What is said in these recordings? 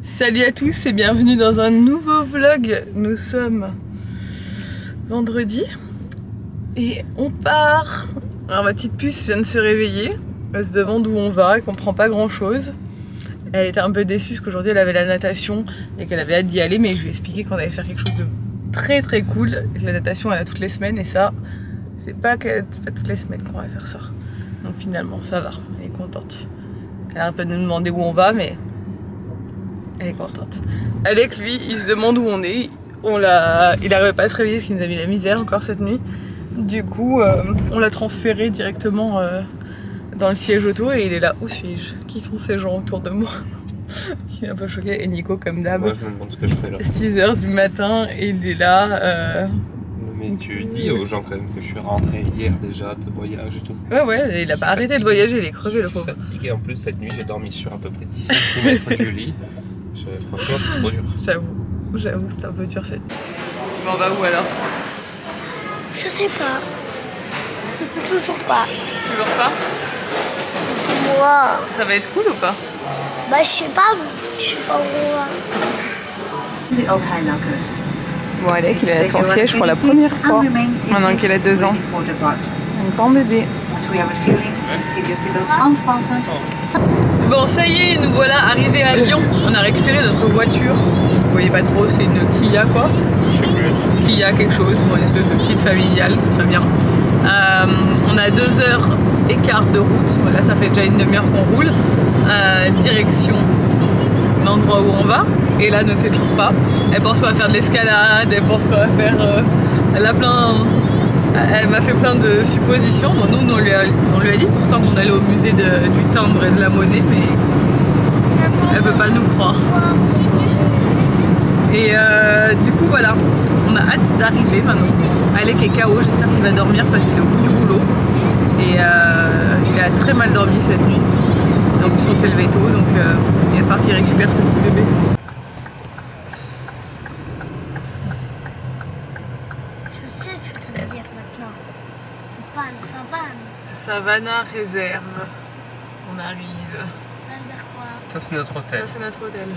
Salut à tous et bienvenue dans un nouveau vlog. Nous sommes vendredi et on part. Alors ma petite puce vient de se réveiller, elle se demande où on va, elle comprend pas grand chose. Elle était un peu déçue parce qu'aujourd'hui elle avait la natation et qu'elle avait hâte d'y aller, mais je lui ai expliqué qu'on allait faire quelque chose de très cool. La natation elle a toutes les semaines et ça, c'est pas toutes les semaines qu'on va faire ça. Donc finalement ça va, elle est contente. Elle arrête pas de nous demander où on va, mais elle est contente. Alec, lui, il se demande où on est. Il n'arrivait pas à se réveiller parce qu'il nous a mis la misère encore cette nuit. Du coup, on l'a transféré directement dans le siège auto et il est là. Où suis-je? Qui sont ces gens autour de moi? Il est un peu choqué. Et Nico, comme d'hab, moi je me demande ce que je fais là. 6 h du matin et il est là. Mais tu dis aux gens quand même que je suis rentré hier déjà de voyage et tout. Ouais, il a pas arrêté de voyager, il est crevé le pauvre. Je suis fatigué, en plus cette nuit j'ai dormi sur à peu près 10 cm du lit. Franchement c'est trop dur. J'avoue que c'est un peu dur cette nuit. Mais on va où alors? Je sais pas. Toujours pas. Toujours pas? Moi. Ça va être cool ou pas? Bah je sais pas, je sais pas où on va. Bon, Alec, il est à son siège pour la première fois, maintenant qu'il a 2 ans. Un grand bébé. Bon, ça y est, nous voilà arrivés à Lyon. On a récupéré notre voiture. Vous voyez pas trop, c'est une Kia quoi. Kia quelque chose, une espèce de petite familiale, c'est très bien. On a 2 heures et quart de route. Voilà, ça fait déjà une demi-heure qu'on roule. Direction l'endroit où on va. Et là, ne sait toujours pas. Elle pense qu'on va faire de l'escalade, elle pense qu'on va faire... Elle m'a fait plein de suppositions. Bon, nous, on lui a dit pourtant qu'on allait au musée du timbre et de la monnaie, mais elle veut pas nous croire. Et du coup, voilà, on a hâte d'arriver maintenant. Alec est KO, j'espère qu'il va dormir parce qu'il est au bout du rouleau. Et il a très mal dormi cette nuit. Et en plus, on s'est levé tôt, donc il va falloir qu'il récupère ce petit bébé. Savannah réserve. On arrive. Ça veut dire quoi? Ça c'est notre hôtel. Ça c'est notre hôtel.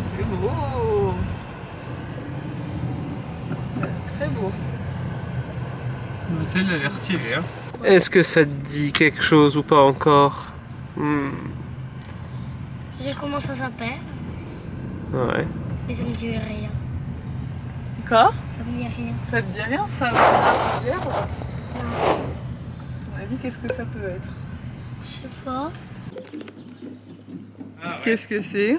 C'est beau. C'est très beau. L'hôtel a l'air stylé hein. Est-ce que ça te dit quelque chose ou pas encore? Je sais comment ça s'appelle. Ouais. Mais ça me dit rien. Quoi? Ça me dit rien. Ça te dit rien? Savannah réserve? À ton avis, qu'est-ce que ça peut être? Je sais pas. Qu'est-ce que c'est?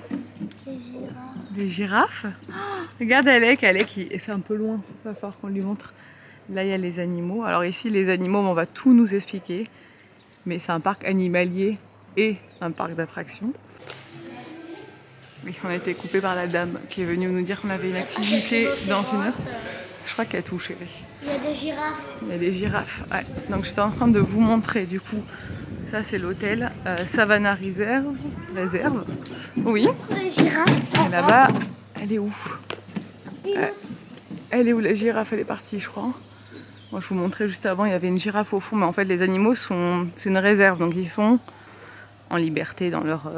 Des girafes. Des girafes? Oh, regarde Alec, et c'est un peu loin, il va falloir qu'on lui montre. Là il y a les animaux. Alors ici les animaux, on va tout nous expliquer. Mais c'est un parc animalier et un parc d'attractions. Oui, on a été coupé par la dame qui est venue nous dire qu'on avait une activité dans une autre. Je crois qu'elle touche, chérie. Il y a des girafes. Il y a des girafes, ouais. Donc j'étais en train de vous montrer du coup. Ça c'est l'hôtel Savannah réserve. Oui. Les girafes. Et là-bas, elle est où? Elle est où la girafe? Elle est partie je crois. Moi je vous montrais juste avant, il y avait une girafe au fond. Mais en fait les animaux c'est une réserve. Donc ils sont en liberté dans leur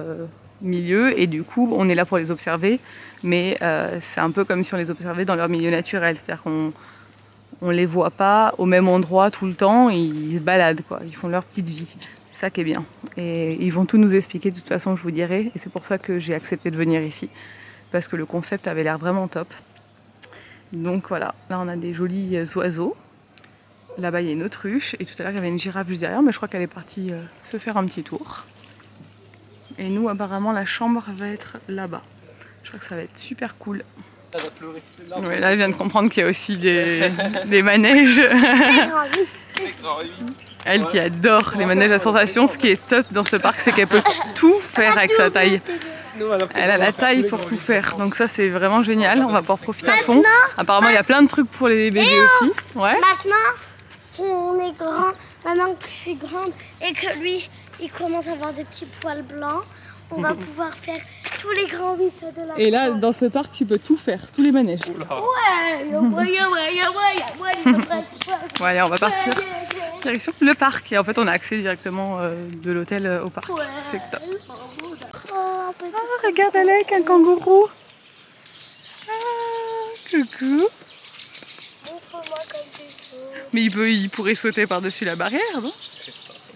milieu. Et du coup on est là pour les observer. Mais c'est un peu comme si on les observait dans leur milieu naturel. C'est-à-dire qu'on les voit pas au même endroit tout le temps. Ils se baladent quoi. Ils font leur petite vie. C'est ça qui est bien. Et ils vont tout nous expliquer de toute façon, je vous dirai. Et c'est pour ça que j'ai accepté de venir ici. Parce que le concept avait l'air vraiment top. Donc voilà, là on a des jolis oiseaux. Là-bas il y a une autruche. Et tout à l'heure il y avait une girafe juste derrière. Mais je crois qu'elle est partie se faire un petit tour. Et nous apparemment la chambre va être là-bas. Je crois que ça va être super cool. Elle va pleurer. Ouais, là elle vient de comprendre qu'il y a aussi des manèges. Elle qui adore les manèges à sensations, ce qui est top dans ce parc, c'est qu'elle peut tout faire avec sa taille. Elle a la taille pour tout faire, donc ça c'est vraiment génial, on va pouvoir profiter à fond. Apparemment il y a plein de trucs pour les bébés aussi. Ouais. Maintenant qu'on est grand, maintenant que je suis grande et que lui il commence à avoir des petits poils blancs, on va pouvoir faire tous les grands mythes de la Et là dans ce parc tu peux tout faire, tous les manèges. Ouais. Bon allez on va partir. Direction le parc. Et en fait, on a accès directement de l'hôtel au parc. Ouais. C'est top. Oh, Ah, regarde Alec, un kangourou. Ah, coucou. montre-moi comme tu sautes. Mais il pourrait sauter par-dessus la barrière, non?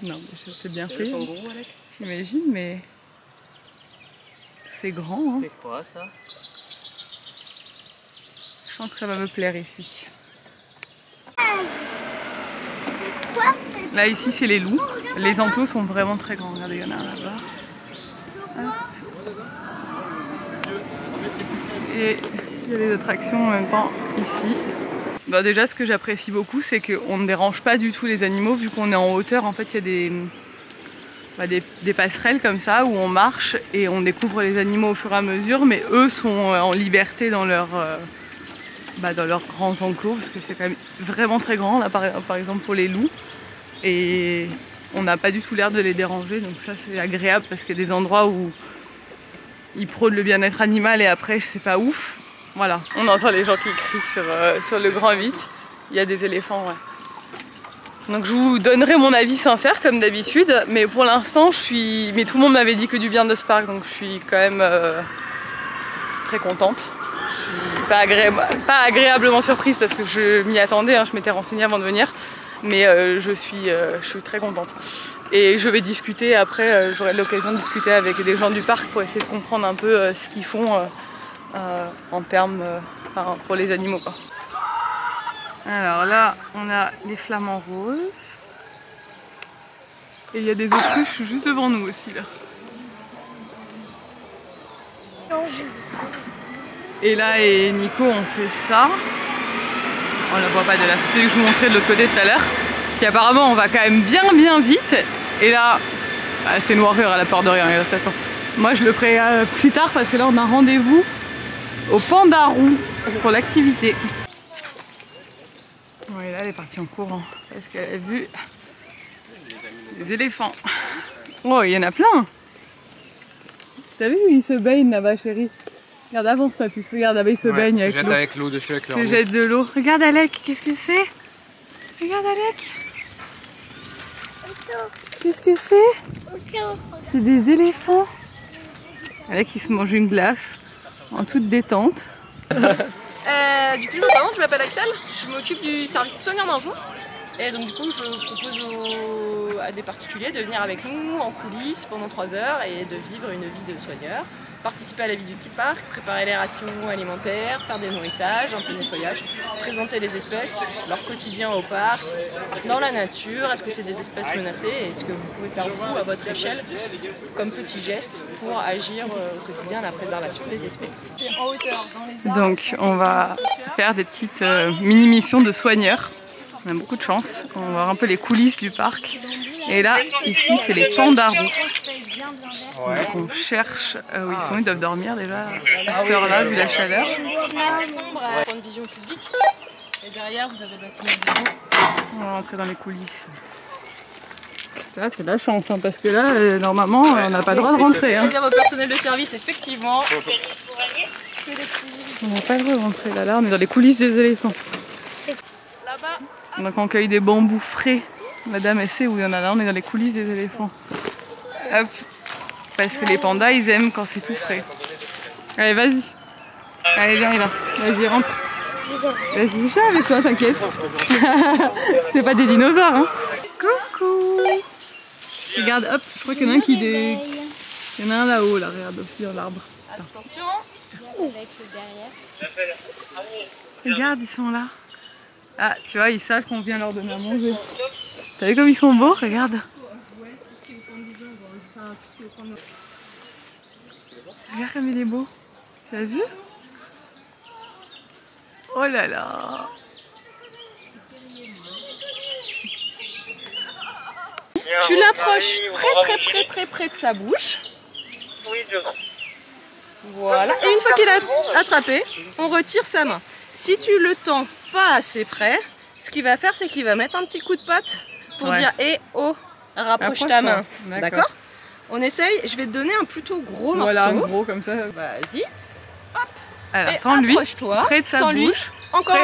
Non, mais c'est bien fait. J'imagine, mais c'est grand. Hein. C'est quoi ça? Je sens que ça va me plaire ici. Quoi? Là, ici, c'est les loups. Les enclos sont vraiment très grands. Regardez, il y en a un là-bas. Hop. Et il y a les attractions en même temps ici. Bon, déjà, ce que j'apprécie beaucoup, c'est qu'on ne dérange pas du tout les animaux. Vu qu'on est en hauteur, en fait, il y a des passerelles comme ça où on marche et on découvre les animaux au fur et à mesure. Mais eux sont en liberté dans leurs grands enclos, parce que c'est quand même vraiment très grand, là, par exemple pour les loups. Et on n'a pas du tout l'air de les déranger, donc ça c'est agréable, parce qu'il y a des endroits où ils prônent le bien-être animal et après c'est pas ouf. Voilà, on entend les gens qui crient sur le grand 8. Il y a des éléphants, ouais. Donc je vous donnerai mon avis sincère comme d'habitude, mais pour l'instant mais tout le monde m'avait dit que du bien de ce parc, donc je suis quand même très contente. Je suis pas agréablement surprise parce que je m'y attendais, hein, je m'étais renseignée avant de venir, mais je suis très contente. Et je vais discuter après, j'aurai l'occasion de discuter avec des gens du parc pour essayer de comprendre un peu ce qu'ils font en termes pour les animaux, quoi. Alors là, on a les flamants roses et il y a des autruches juste devant nous aussi là. Et là et Nico ont fait ça. On la voit pas de là, c'est celui que je vous montrais de l'autre côté tout à l'heure. Puis apparemment on va quand même bien vite. Et là, c'est noireur à la peur de rien de toute façon. Moi je le ferai plus tard parce que là on a rendez-vous au Pandarou pour l'activité. Ouais, là elle est partie en courant parce qu'elle a vu les éléphants. Oh, il y en a plein. T'as vu ils se baignent là-bas, chérie? Regarde, avance pas plus, regarde, là-bas ils se baignent avec l'eau. dessus avec leur Se jettent de l'eau. Regarde Alec, qu'est-ce que c'est? Regarde Alec. Qu'est-ce que c'est? C'est des éléphants. Alec il se mange une glace en toute détente. Du coup, je me présente, je m'appelle Axel, je m'occupe du service soigneur d'un jour. Et donc du coup, je propose à des particuliers de venir avec nous en coulisses pendant 3 heures et de vivre une vie de soigneur. Participer à la vie du petit parc, préparer les rations alimentaires, faire des nourrissages, un peu de nettoyage, présenter les espèces, leur quotidien au parc, dans la nature, est-ce que c'est des espèces menacées et est-ce que vous pouvez faire vous à votre échelle comme petit geste pour agir au quotidien à la préservation des espèces. Donc on va faire des petites mini-missions de soigneurs. On a beaucoup de chance, on va voir un peu les coulisses du parc. Et là, ici c'est les Pandarous. Donc on cherche où ils sont, ils doivent dormir déjà à cette heure-là vu la chaleur. Point de vision publique. Et derrière vous avez le bâtiment de bureau. On va rentrer dans les coulisses. Ça c'est la chance hein, parce que là normalement on n'a pas le droit de rentrer. Hein. Dire au personnel de service effectivement. On n'a pas le droit de rentrer là, on est dans les coulisses des éléphants. Là-bas. Donc on cueille des bambous frais. La dame elle sait où il y en a là, on est dans les coulisses des éléphants. Hop. Parce que les pandas ils aiment quand c'est tout frais. Allez vas-y. Allez viens là. Vas-y rentre. Vas-y viens avec toi t'inquiète. C'est pas des dinosaures hein. Coucou. Regarde hop, je crois qu'il y en a un qui Il y en a un là-haut là, regarde aussi dans l'arbre. Attention. Regarde ils sont là. Ah tu vois ils savent qu'on vient leur donner à manger. T'as vu comme ils sont beaux? Regarde. Regarde comme il est beau. Tu as vu? Oh là là. Tu l'approches très près de sa bouche. Voilà. Et une fois qu'il a attrapé, on retire sa main. Si tu le tends pas assez près, ce qu'il va faire, c'est qu'il va mettre un petit coup de patte pour dire « Eh oh, rapproche ta main ». D'accord ? On essaye, je vais te donner un plutôt gros morceau. Voilà, un gros comme ça. Vas-y. Hop. Alors, et tends-lui approche-toi. près de sa bouche. Encore.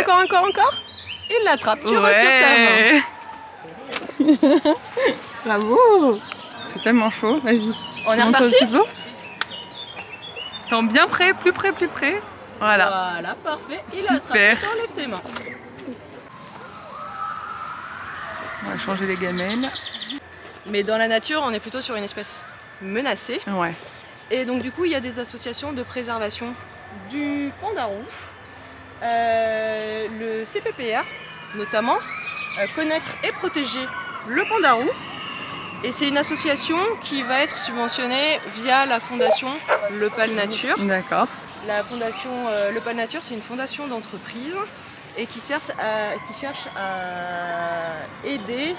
Il l'attrape, tu retires ta main. Bravo. C'est tellement chaud, vas-y. On est reparti. T'es bien près, plus près, plus près. Voilà. Voilà, parfait. Il Super. a attrapé, enlève tes mains. On va changer les gamelles. Mais dans la nature, on est plutôt sur une espèce menacée. Ouais. Et donc du coup, il y a des associations de préservation du pandarou. Le CPPR, notamment, Connaître et protéger le pandarou. Et c'est une association qui va être subventionnée via la fondation Le Pal Nature. D'accord. La fondation Le Pal Nature, c'est une fondation d'entreprise et qui cherche à aider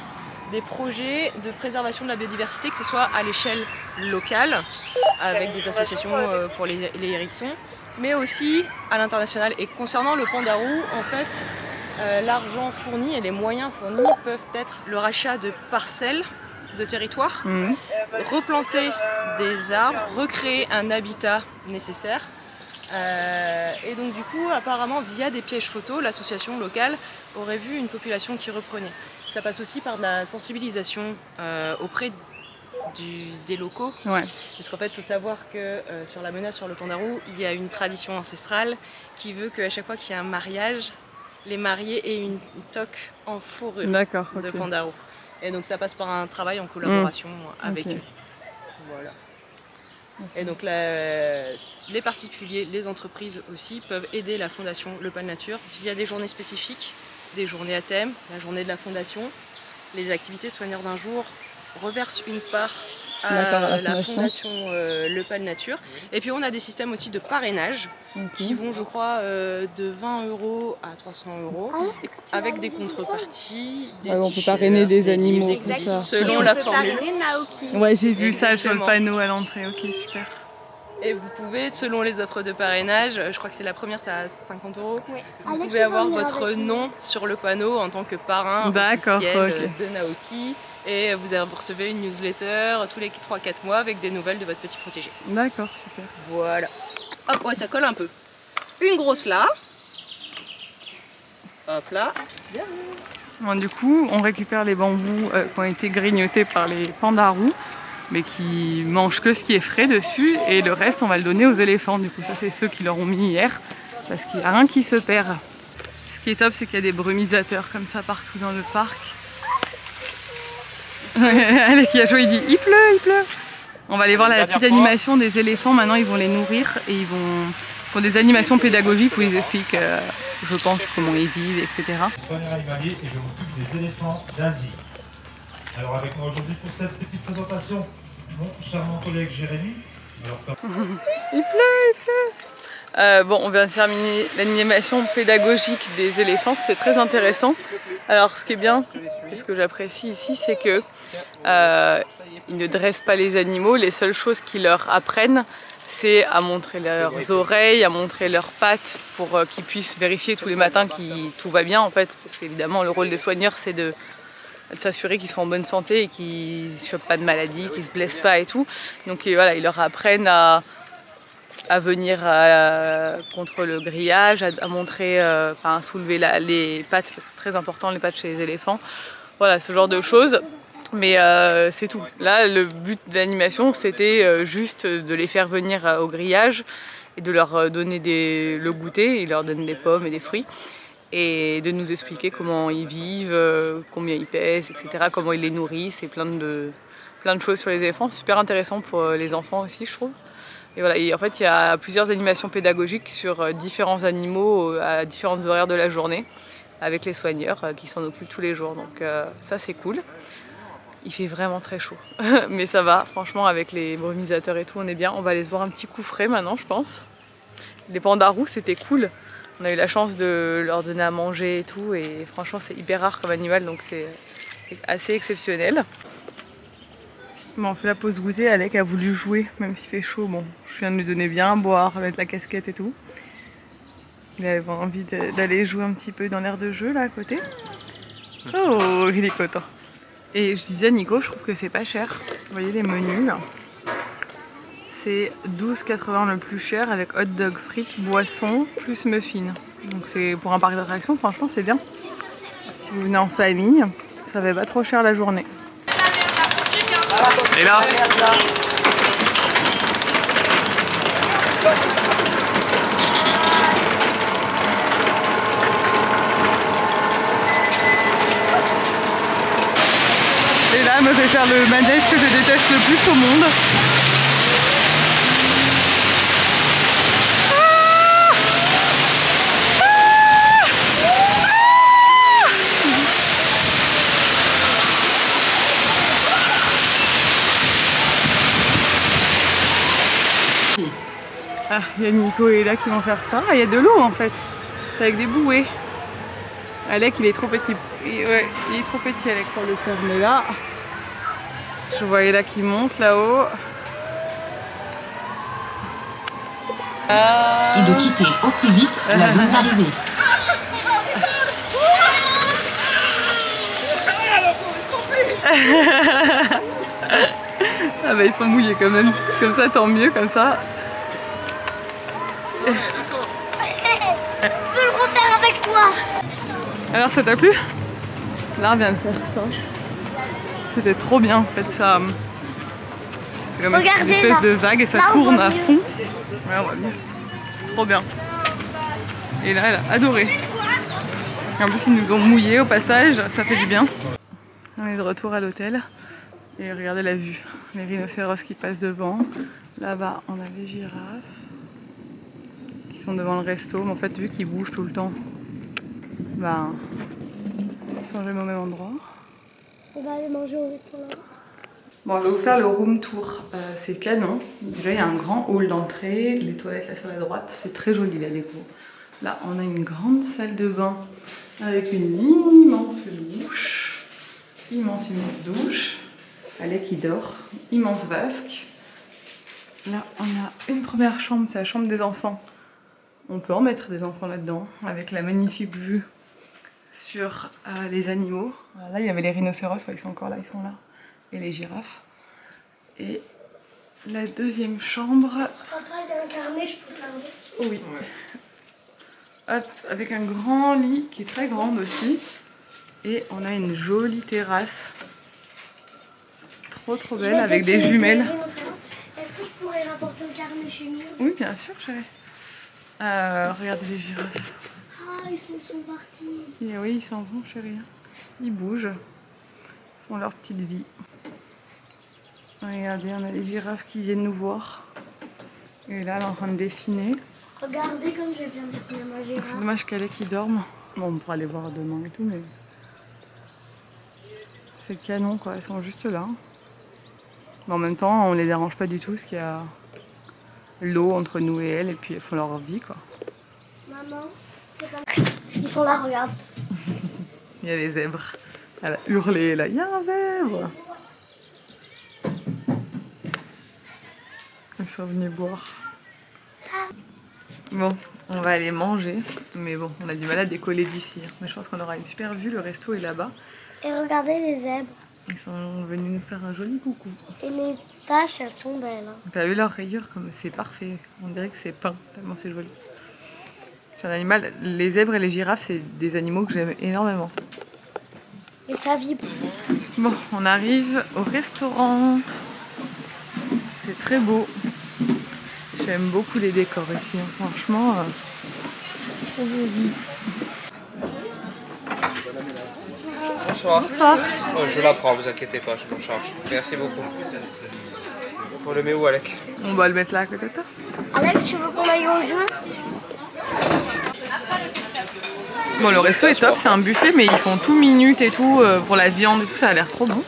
des projets de préservation de la biodiversité, que ce soit à l'échelle locale, avec des associations pour les hérissons, mais aussi à l'international. Et concernant le pandarou, en fait, l'argent fourni et les moyens fournis peuvent être le rachat de parcelles de territoire, replanter des arbres, recréer un habitat nécessaire. Et donc du coup, apparemment, via des pièges photos, l'association locale aurait vu une population qui reprenait. Ça passe aussi par de la sensibilisation auprès des locaux. Ouais. Parce qu'en fait, il faut savoir que sur la menace sur le pandarou, il y a une tradition ancestrale qui veut qu'à chaque fois qu'il y a un mariage, les mariés aient une toque en fourrure de pandarou. Et donc ça passe par un travail en collaboration avec eux. Voilà. Et donc les particuliers, les entreprises aussi peuvent aider la fondation Le Pal Nature via des journées spécifiques, des journées à thème, la journée de la fondation. Les activités soigneurs d'un jour reversent une part à la fondation Le Pal Nature. Et puis on a des systèmes aussi de parrainage qui vont, je crois, de 20 € à 300 € avec des contreparties. On peut parrainer des animaux, tout ça. Selon la formule. Ouais, j'ai vu ça sur le panneau à l'entrée. Ok, super. Et vous pouvez, selon les offres de parrainage, je crois que c'est la première, c'est à 50 €. Oui. Vous pouvez avoir votre nom sur le panneau en tant que parrain officiel de Naoki. Et vous recevez une newsletter tous les 3-4 mois avec des nouvelles de votre petit protégé. D'accord, super. Voilà. Hop, ouais, ça colle un peu. Une grosse là. Hop là. Bon, du coup, on récupère les bambous qui ont été grignotés par les pandarous, mais qui mangent que ce qui est frais dessus, et le reste, on va le donner aux éléphants. Du coup, ça, c'est ceux qui leur ont mis hier, parce qu'il n'y a rien qui se perd. Ce qui est top, c'est qu'il y a des brumisateurs comme ça partout dans le parc. Allez, qui a joué, il dit il pleut. On va aller voir la petite animation des éléphants. Maintenant, ils vont les nourrir et ils font des animations pédagogiques où ils expliquent, je pense, comment ils vivent, etc. Je suis soigneur animalier et je m'occupe des éléphants d'Asie. Alors avec moi aujourd'hui pour cette petite présentation, mon charmant collègue Jérémy. Il pleut. Bon, on vient de terminer l'animation pédagogique des éléphants, c'était très intéressant. Alors ce qui est bien, et ce que j'apprécie ici, c'est que ils ne dressent pas les animaux, les seules choses qu'ils leur apprennent, c'est à montrer leurs oreilles, à montrer leurs pattes pour qu'ils puissent vérifier tous les matins que tout va bien en fait. Parce qu'évidemment le rôle des soigneurs c'est de s'assurer qu'ils sont en bonne santé et qu'ils ne chopent pas de maladies, qu'ils ne se blessent pas et tout. Donc voilà, ils leur apprennent à venir contre le grillage, à montrer, à soulever les pattes, parce que c'est très important les pattes chez les éléphants. Voilà, ce genre de choses. Mais c'est tout. Là, le but de l'animation, c'était juste de les faire venir au grillage et de leur donner le goûter. Ils leur donnent des pommes et des fruits. Et de nous expliquer comment ils vivent, combien ils pèsent, etc. Comment ils les nourrissent et plein de choses sur les éléphants. Super intéressant pour les enfants aussi, je trouve. Et voilà, et en fait, il y a plusieurs animations pédagogiques sur différents animaux à différentes horaires de la journée avec les soigneurs qui s'en occupent tous les jours. Donc ça, c'est cool. Il fait vraiment très chaud, mais ça va. Franchement, avec les brumisateurs et tout, on est bien. On va aller se voir un petit coup frais maintenant, je pense. Les pandarous, c'était cool. On a eu la chance de leur donner à manger et tout. Et franchement, c'est hyper rare comme animal, donc c'est assez exceptionnel. Bon, on fait la pause goûter, Alec a voulu jouer, même s'il fait chaud. Bon, je viens de lui donner bien à boire, mettre la casquette et tout. Il avait envie d'aller jouer un petit peu dans l'air de jeu là à côté. Oh, il est content. Et je disais à Nico, je trouve que c'est pas cher. Vous voyez les menus là. C'est 12,80 le plus cher avec hot dog, frites, boissons, plus muffins. Donc c'est pour un parc d'attractions, franchement c'est bien. Si vous venez en famille, ça fait pas trop cher la journée. Et là Et là, elle me fait faire le manège que je déteste le plus au monde. Ah, il y a Nico et Ella qui vont faire ça. Ah, il y a de l'eau en fait. C'est avec des bouées. Alec, il est trop petit. Ouais, il est trop petit Alec pour le faire. Mais là, je vois Ella qui monte là-haut. Et de quitter au plus vite la zone d'arrivée. Ah bah ils sont mouillés quand même. Comme ça, tant mieux, comme ça. Je veux le refaire avec toi. Alors ça t'a plu? Là on vient de faire ça. C'était trop bien en fait, ça. C'est comme une espèce là. de vague et ça Là, on tourne voit à mieux. fond. Ouais, on voit mieux. Trop bien. Et là elle a adoré. En plus ils nous ont mouillés au passage, ça fait du bien. On est de retour à l'hôtel. Et regardez la vue. Les rhinocéros qui passent devant. Là-bas on a les girafes qui sont devant le resto. Mais en fait vu qu'ils bougent tout le temps, ben, ils sont jamais au même endroit. On va aller manger au restaurant. Bon, je vais vous faire le room tour. C'est canon. Déjà, il y a un grand hall d'entrée. Les toilettes là sur la droite, c'est très joli la déco. Là, on a une grande salle de bain avec une immense douche. Immense douche. Alec qui dort. Immense vasque. Là, on a une première chambre, c'est la chambre des enfants. On peut en mettre des enfants là-dedans, avec la magnifique vue sur les animaux. Alors là, il y avait les rhinocéros, ils sont encore là, ils sont là. Et les girafes. Et la deuxième chambre. Papa, il y a un carnet, je peux regarder. Oui. Hop, avec un grand lit qui est très grand aussi. Et on a une jolie terrasse. Trop belle, avec des jumelles. Est-ce que je pourrais rapporter le carnet chez nous? Oui, bien sûr, chérie. Regardez les girafes. Ah, ils sont partis. Et oui, ils s'en vont, chérie. Ils bougent. Ils font leur petite vie. Regardez, on a les girafes qui viennent nous voir. Et là, elle est en train de dessiner. Regardez comme je vais bien dessiner ma girafe. C'est dommage qu'elle qui dorme. Bon, on pourra les voir demain et tout, mais... C'est canon, quoi. Elles sont juste là. Mais en même temps, on les dérange pas du tout, parce qu'il y a l'eau entre nous et elles, et puis elles font leur vie, quoi. Maman, c'est pas... Ils sont là, regarde. Il y a les zèbres. Elle a hurlé, là. Il y a un zèbre! Ils sont venus boire. Bon, on va aller manger. Mais bon, on a du mal à décoller d'ici. Mais je pense qu'on aura une super vue. Le resto est là-bas. Et regardez les zèbres. Ils sont venus nous faire un joli coucou. Et les taches, elles sont belles. Hein. T'as vu leur rayure comme c'est parfait. On dirait que c'est peint, tellement c'est joli. C'est un animal. Les zèbres et les girafes, c'est des animaux que j'aime énormément. Et ça vibre. Bon, on arrive au restaurant. C'est très beau. J'aime beaucoup les décors ici. Hein. Franchement, trop joli. Bonsoir. Bonsoir. Oh, je la prends, vous inquiétez pas, je m'en charge. Merci beaucoup. On le met où, Alec? On va le mettre là à côté de toi. Alec, tu veux qu'on aille au jeu? Bon, le resto est top, c'est un buffet, mais ils font tout minute et tout pour la viande et tout, ça a l'air trop bon.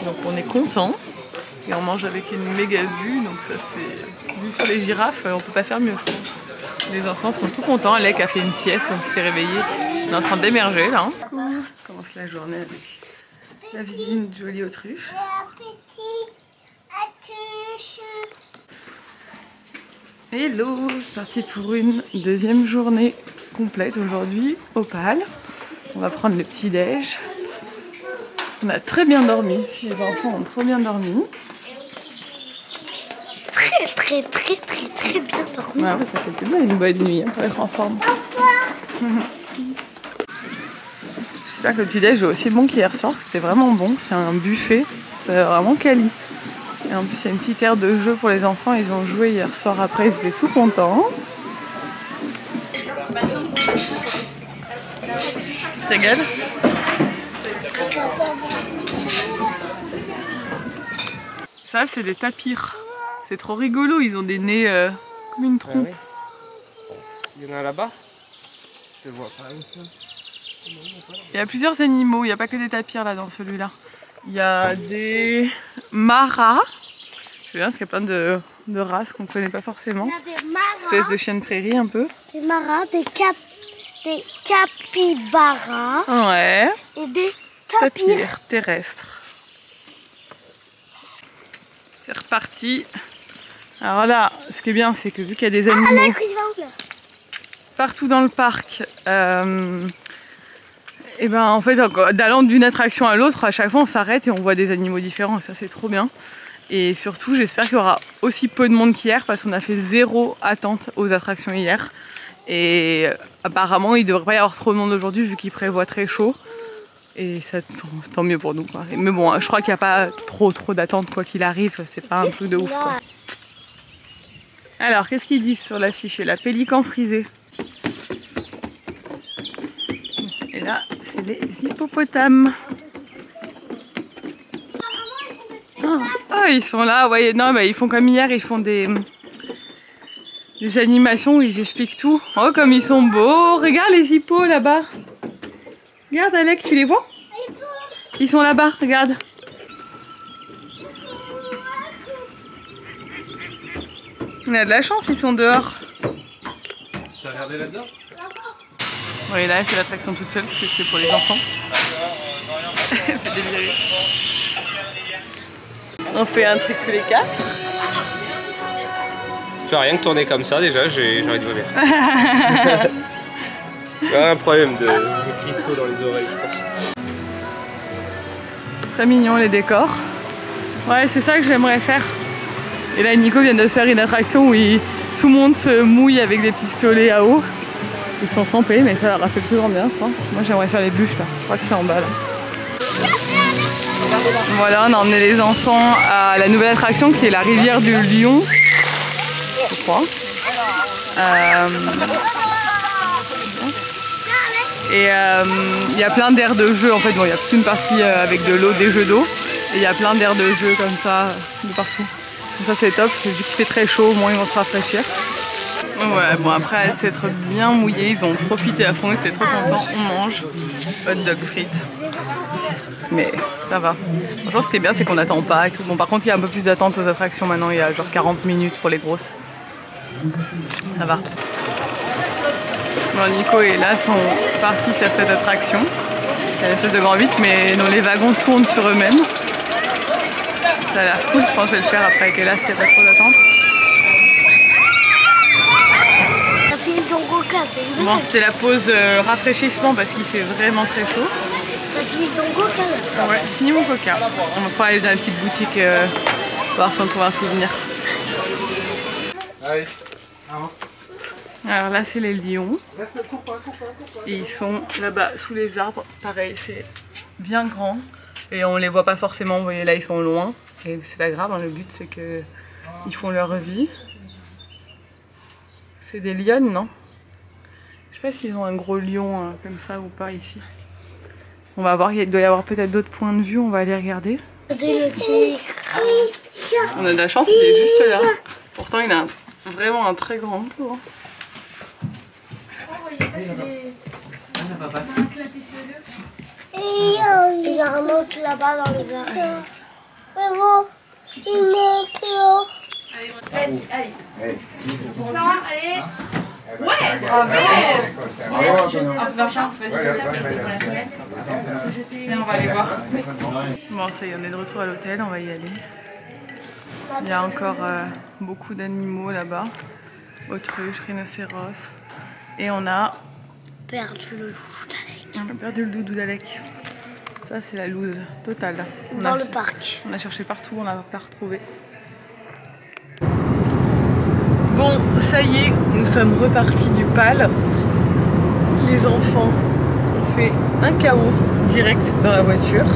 Donc on est content. Et on mange avec une méga vue, donc ça c'est... Vu sur les girafes, on peut pas faire mieux, je trouve. Les enfants sont tout contents, Alec a fait une sieste, donc il s'est réveillé. On est en train d'émerger là. Hein. On commence la journée avec la visite d'une jolie autruche. Hello, c'est parti pour une deuxième journée complète aujourd'hui au PAL. On va prendre le petit déj. On a très bien dormi, les enfants ont trop bien dormi. Très bien dormi. Ouais, ça fait du bien une bonne nuit hein, pour être en forme. Je J'espère que le petit-déj est aussi bon qu'hier soir. C'était vraiment bon. C'est un buffet. C'est vraiment quali. Et en plus, il y a une petite aire de jeu pour les enfants. Ils ont joué hier soir après. Ils étaient tout contents. Tu te régales? Ça, c'est des tapirs. C'est trop rigolo. Ils ont des nez comme une trompe. Ah oui. Il y en a là-bas. Je le vois pas. Il y a plusieurs animaux. Il n'y a pas que des tapirs là dans celui-là. Il y a des maras. C'est bien parce qu'il y a plein de races qu'on ne connaît pas forcément. Il y a des maras. Espèce de chien de prairie un peu. Des maras, des capybaras. Ouais. Et des tapirs. Tapirs terrestres. C'est reparti. Alors là, ce qui est bien, c'est que vu qu'il y a des animaux partout dans le parc, et ben en fait, d'allant d'une attraction à l'autre, à chaque fois on s'arrête et on voit des animaux différents et ça c'est trop bien. Et surtout, j'espère qu'il y aura aussi peu de monde qu'hier parce qu'on a fait 0 attente aux attractions hier. Et apparemment, il ne devrait pas y avoir trop de monde aujourd'hui vu qu'il prévoit très chaud. Et ça, tant mieux pour nous, quoi. Mais bon, je crois qu'il n'y a pas trop d'attente quoi qu'il arrive, c'est pas un truc de ouf, quoi. Alors, qu'est-ce qu'ils disent sur l'affiche? La pélican frisé. Et là, c'est les hippopotames. Ah, ils sont là, ouais, non, bah, ils font comme hier, ils font des animations où ils expliquent tout. Oh, comme ils sont beaux! Regarde les hippos là-bas. Regarde, Alec, tu les vois? Ils sont là-bas, regarde. On a de la chance, ils sont dehors. T'as regardé là-dedans? Oui, là, elle fait l'attraction toute seule parce que c'est pour les enfants. On fait un truc tous les 4. Tu as rien que tourner comme ça déjà, j'ai envie de vomir. Il y a un problème de cristaux dans les oreilles, je pense. Très mignon les décors. Ouais, c'est ça que j'aimerais faire. Et là, Nico vient de faire une attraction où tout le monde se mouille avec des pistolets à eau. Ils sont trempés, mais ça leur a fait plus grand bien, je crois. Moi, j'aimerais faire les bûches là. Je crois que c'est en bas là. Voilà, on a emmené les enfants à la nouvelle attraction qui est la rivière du Lion, je crois. Et il y a plein d'aires de jeu en fait. Bon, il y a toute une partie avec de l'eau, des jeux d'eau. Et il y a plein d'aires de jeu comme ça, de partout. Donc ça c'est top, vu qu'il fait très chaud, au moins ils vont se rafraîchir. Ouais, bon après s'être bien mouillés, ils ont profité à fond, ils étaient trop contents. On mange hot dog frites. Mais ça va. Franchement, ce qui est bien, c'est qu'on n'attend pas et tout. Bon, par contre, il y a un peu plus d'attente aux attractions maintenant. Il y a genre 40 minutes pour les grosses. Ça va. Bon, Nico et Ella sont partis faire cette attraction. Il y a une espèce de grand 8, mais non, les wagons tournent sur eux-mêmes. Ça a l'air cool. Je pense que je vais le faire après avec Ella s'il n'y a pas trop d'attente. T'as fini ton coca, c'est une Bon, c'est la pause rafraîchissement parce qu'il fait vraiment très chaud. T'as fini ton coca là? Ouais, j'ai fini mon coca. On va pouvoir aller dans une petite boutique voir si on trouve un souvenir. Allez, avance. Alors là, c'est les lions. Et ils sont là-bas sous les arbres. Pareil, c'est bien grand. Et on les voit pas forcément. Vous voyez, là, ils sont loin. Et c'est pas grave, hein, le but, c'est qu'ils font leur vie. C'est des lionnes, non? Je sais pas s'ils ont un gros lion comme ça ou pas ici. On va voir, il doit y avoir peut-être d'autres points de vue, on va aller regarder. On a de la chance, il est juste là. Pourtant, il a vraiment un très grand clos. Oh, voyez ça, c'est des... Il y a un autre là-bas dans les oreilles. Vas-y, allez. Sarah, allez. Ouais, bravo. On va aller voir. Bon, ça y est, on est de retour à l'hôtel, on va y aller. Il y a encore beaucoup d'animaux là-bas. Autruches, rhinocéros. Et on a Perdu le doudou d'Alec. On a perdu le doudou d'Alec. Ça, c'est la loose totale. Dans le parc. On a cherché partout, on l'a pas retrouvé. Bon, ça y est, nous sommes repartis du PAL. Les enfants ont fait un KO direct dans la voiture.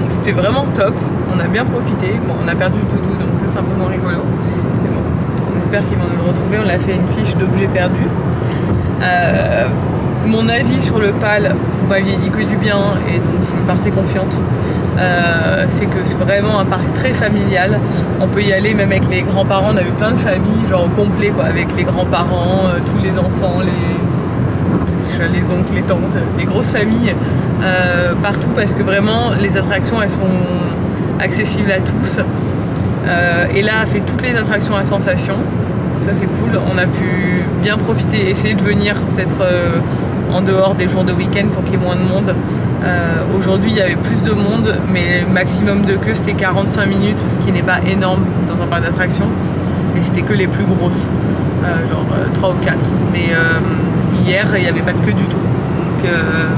C'était vraiment top, on a bien profité. Bon, on a perdu le doudou, donc ça c'est un peu moins rigolo. Mais bon, on espère qu'ils vont nous le retrouver. On l'a fait une fiche d'objets perdus. Mon avis sur le PAL, vous m'aviez dit que du bien et donc je partais confiante. C'est que c'est vraiment un parc très familial. On peut y aller même avec les grands-parents. On a eu plein de familles, genre au complet, quoi, avec les grands-parents, tous les enfants, les oncles, les tantes, les grosses familles partout, parce que vraiment les attractions elles sont accessibles à tous. Et là, a fait toutes les attractions à sensation. Ça c'est cool. On a pu bien profiter, essayer de venir peut-être en dehors des jours de week-end pour qu'il y ait moins de monde. Aujourd'hui il y avait plus de monde, mais le maximum de queue c'était 45 minutes, ce qui n'est pas énorme dans un parc d'attractions, mais c'était que les plus grosses, genre 3 ou 4. Mais hier il n'y avait pas de queue du tout, donc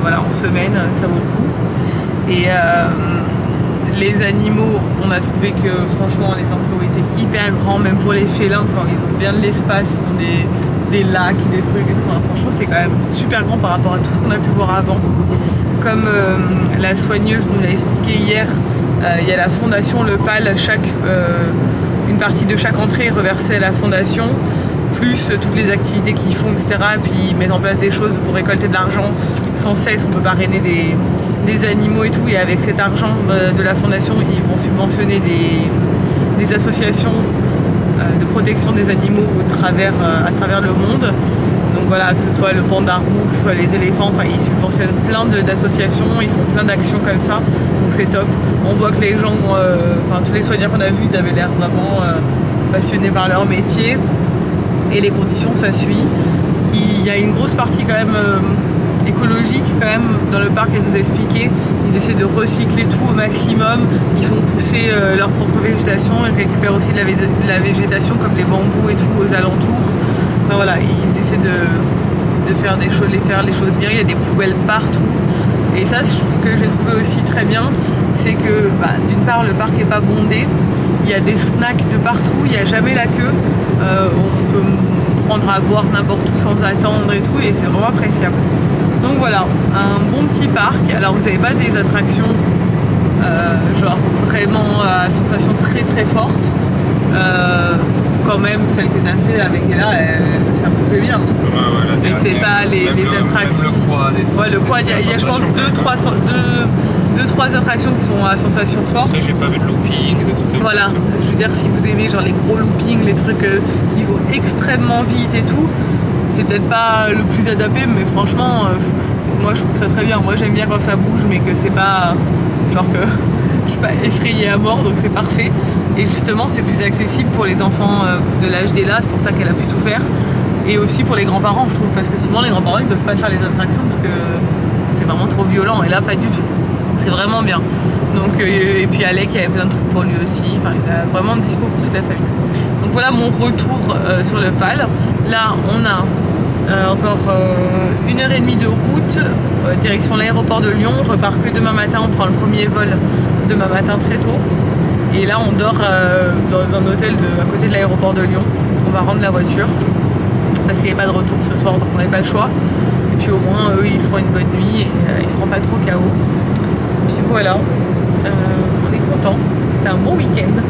voilà, en semaine ça vaut le coup. Et les animaux, on a trouvé que franchement les enclos étaient hyper grands, même pour les félins, quand ils ont bien de l'espace, ils ont des lacs, des trucs et tout. Enfin, franchement c'est quand même super grand par rapport à tout ce qu'on a pu voir avant. Comme la soigneuse nous l'a expliqué hier, il y a la fondation, le PAL, une partie de chaque entrée est reversée à la fondation, plus toutes les activités qu'ils font, etc. Puis ils mettent en place des choses pour récolter de l'argent sans cesse, on peut parrainer des animaux et tout, et avec cet argent de la fondation, ils vont subventionner des associations de protection des animaux à travers le monde. Donc voilà, que ce soit le panda roux, que ce soit les éléphants, enfin ils subventionnent plein d'associations, ils font plein d'actions comme ça, donc c'est top. On voit que les gens, enfin tous les soigneurs qu'on a vus, ils avaient l'air vraiment passionnés par leur métier, et les conditions ça suit. Il y a une grosse partie quand même écologique quand même dans le parc, elle nous a expliqué. Ils essaient de recycler tout au maximum, ils font pousser leur propre végétation, ils récupèrent aussi de la végétation comme les bambous et tout aux alentours. Enfin, voilà, ils essaient de faire les choses bien. Il y a des poubelles partout, et ça ce que j'ai trouvé aussi très bien, c'est que d'une part le parc est pas bondé, il y a des snacks de partout, il n'y a jamais la queue, on peut prendre à boire n'importe où sans attendre et tout, et c'est vraiment appréciable. Donc voilà, un bon petit parc. Alors vous n'avez pas des attractions genre vraiment à sensation très très forte, quand même celle que tu as fait avec Ella, ça bougeait bien. Mais c'est pas les attractions. Le quad, il y a je pense 2-3 attractions qui sont à sensation forte. Après j'ai pas vu de looping, de trucs comme voilà, je veux dire, si vous aimez genre les gros loopings, les trucs qui vont extrêmement vite et tout, c'est peut-être pas le plus adapté, mais franchement moi je trouve ça très bien. Moi j'aime bien quand ça bouge, mais que c'est pas genre que je suis pas effrayée à mort, donc c'est parfait. Et justement c'est plus accessible pour les enfants de l'âge d'Ella, c'est pour ça qu'elle a pu tout faire, et aussi pour les grands-parents je trouve, parce que souvent les grands-parents ils peuvent pas faire les attractions parce que c'est vraiment trop violent, et là pas du tout, c'est vraiment bien. Donc et puis Alec, il y avait plein de trucs pour lui aussi, enfin il a vraiment de dispo pour toute la famille. Donc voilà mon retour sur le PAL. Là on a encore 1h30 de route, direction l'aéroport de Lyon. On repart que demain matin, on prend le premier vol demain matin très tôt. Et là on dort dans un hôtel à côté de l'aéroport de Lyon. On va rendre la voiture parce qu'il n'y a pas de retour ce soir, donc on n'avait pas le choix. Et puis au moins eux ils feront une bonne nuit et ils seront pas trop KO. Puis voilà, on est content, c'était un bon week-end.